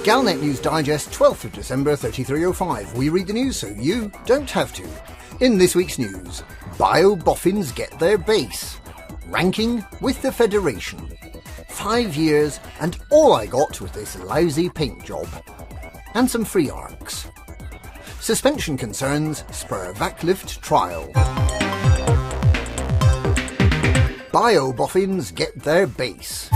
Galnet News Digest, 12th of December 3305. We read the news so you don't have to. In this week's news, Bio-Boffins get their base. Ranking with the Federation. 5 years and all I got was this lousy paint job. And some free arcs. Suspension concerns Spur Vac-Lift trial. Bio-Boffins get their base.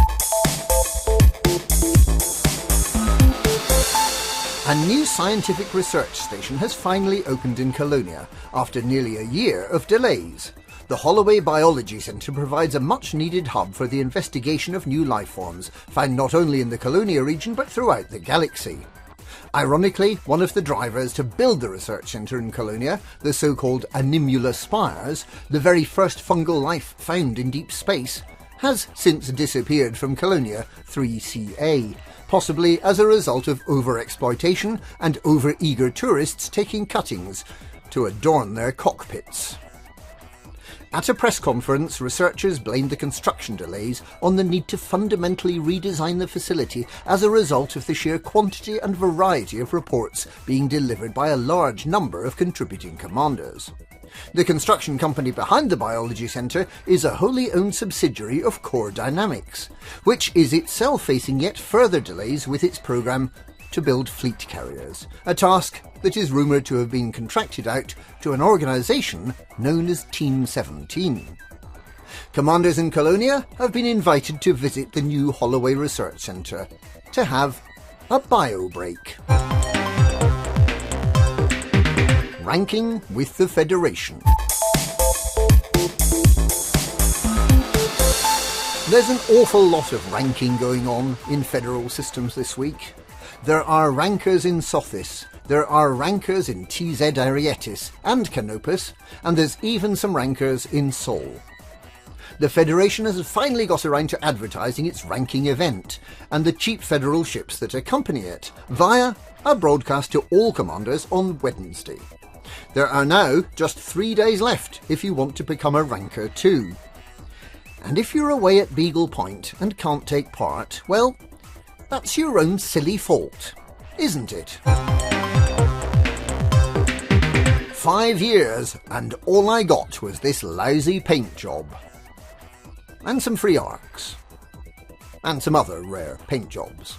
A new scientific research station has finally opened in Colonia after nearly a year of delays. The Holloway Biology Centre provides a much-needed hub for the investigation of new life forms, found not only in the Colonia region but throughout the galaxy. Ironically, one of the drivers to build the research centre in Colonia, the so-called Animula spires, the very first fungal life found in deep space, has since disappeared from Colonia 3CA, possibly as a result of overexploitation and over-eager tourists taking cuttings to adorn their cockpits. At a press conference, researchers blamed the construction delays on the need to fundamentally redesign the facility as a result of the sheer quantity and variety of reports being delivered by a large number of contributing commanders. The construction company behind the Biology Centre is a wholly owned subsidiary of Core Dynamics, which is itself facing yet further delays with its programme to build fleet carriers, a task that is rumoured to have been contracted out to an organisation known as Team 17. Commanders in Colonia have been invited to visit the new Holloway Research Centre to have a bio break. Ranking with the Federation. There's an awful lot of ranking going on in federal systems this week. There are rankers in Sothis, there are rankers in TZ Arietis and Canopus, and there's even some rankers in Sol. The Federation has finally got around to advertising its ranking event, and the cheap federal ships that accompany it, via a broadcast to all commanders on Wednesday. There are now just 3 days left if you want to become a ranker too. And if you're away at Beagle Point and can't take part, well, that's your own silly fault, isn't it? 5 years and all I got was this lousy paint job. And some free arcs. And some other rare paint jobs.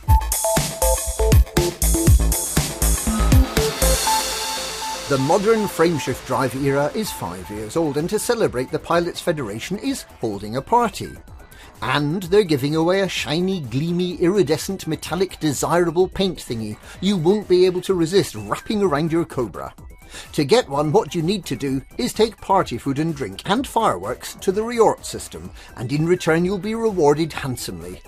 The modern frameshift drive era is 5 years old, and to celebrate, the Pilots Federation is holding a party. And they're giving away a shiny, gleamy, iridescent, metallic, desirable paint thingy you won't be able to resist wrapping around your Cobra. To get one, what you need to do is take party food and drink and fireworks to the Riort system, and in return you'll be rewarded handsomely.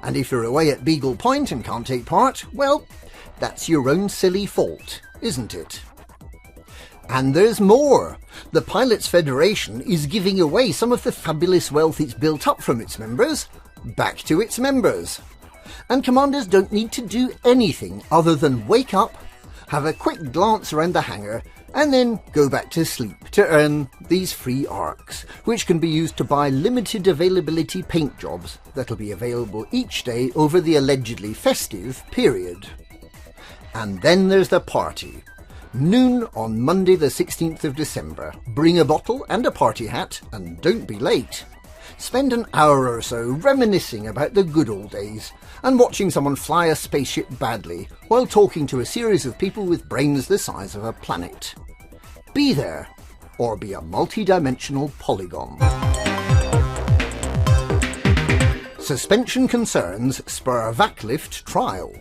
And if you're away at Beagle Point and can't take part, well, that's your own silly fault, isn't it? And there's more. The Pilots Federation is giving away some of the fabulous wealth it's built up from its members back to its members. And commanders don't need to do anything other than wake up, have a quick glance around the hangar, and then go back to sleep to earn these free arcs, which can be used to buy limited availability paint jobs that'll be available each day over the allegedly festive period. And then there's the party. Noon on Monday the 16th of December. Bring a bottle and a party hat, and don't be late. Spend an hour or so reminiscing about the good old days, and watching someone fly a spaceship badly, while talking to a series of people with brains the size of a planet. Be there, or be a multi-dimensional polygon. Suspension concerns Spur Vac-Lift trial.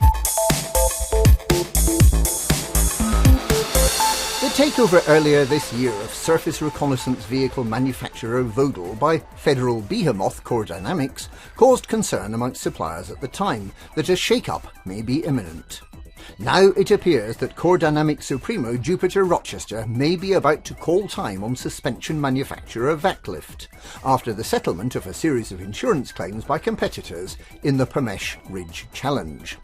The takeover earlier this year of surface reconnaissance vehicle manufacturer Vodal by federal behemoth Core Dynamics caused concern amongst suppliers at the time that a shake-up may be imminent. Now it appears that Core Dynamics Supremo Jupiter Rochester may be about to call time on suspension manufacturer Vac-Lift, after the settlement of a series of insurance claims by competitors in the Pramesh Ridge Challenge.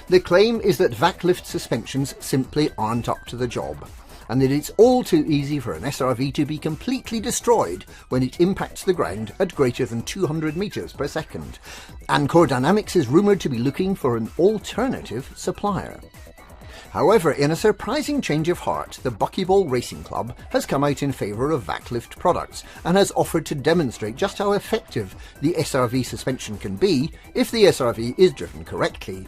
The claim is that Vac-Lift suspensions simply aren't up to the job, and that it's all too easy for an SRV to be completely destroyed when it impacts the ground at greater than 200 metres per second, and Core Dynamics is rumoured to be looking for an alternative supplier. However, in a surprising change of heart, the Buckyball Racing Club has come out in favour of Vac-Lift products and has offered to demonstrate just how effective the SRV suspension can be if the SRV is driven correctly,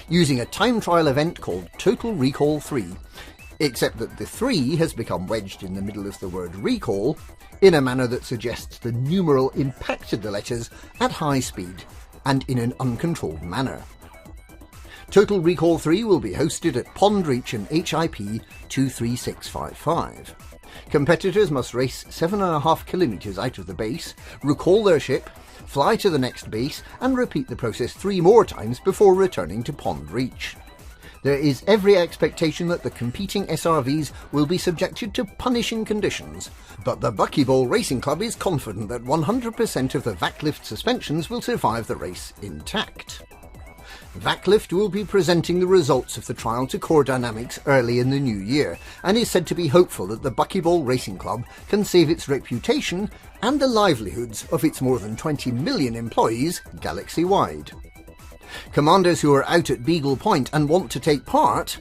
using a time trial event called Total Recall 3, except that the 3 has become wedged in the middle of the word recall in a manner that suggests the numeral impacted the letters at high speed and in an uncontrolled manner. Total Recall 3 will be hosted at Pond Reach and HIP 23655. Competitors must race 7.5 kilometres out of the base, recall their ship, fly to the next base and repeat the process 3 more times before returning to Pond Reach. There is every expectation that the competing SRVs will be subjected to punishing conditions, but the Buckyball Racing Club is confident that 100% of the Vac-Lift suspensions will survive the race intact. Vac-Lift will be presenting the results of the trial to Core Dynamics early in the new year, and is said to be hopeful that the Buckyball Racing Club can save its reputation and the livelihoods of its more than 20 million employees galaxy-wide. Commanders who are out at Beagle Point and want to take part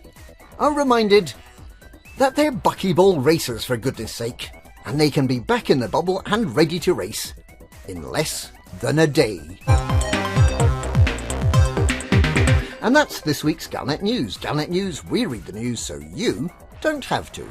are reminded that they're Buckyball racers, for goodness sake, and they can be back in the bubble and ready to race in less than a day. And that's this week's Galnet News. Galnet News, we read the news so you don't have to.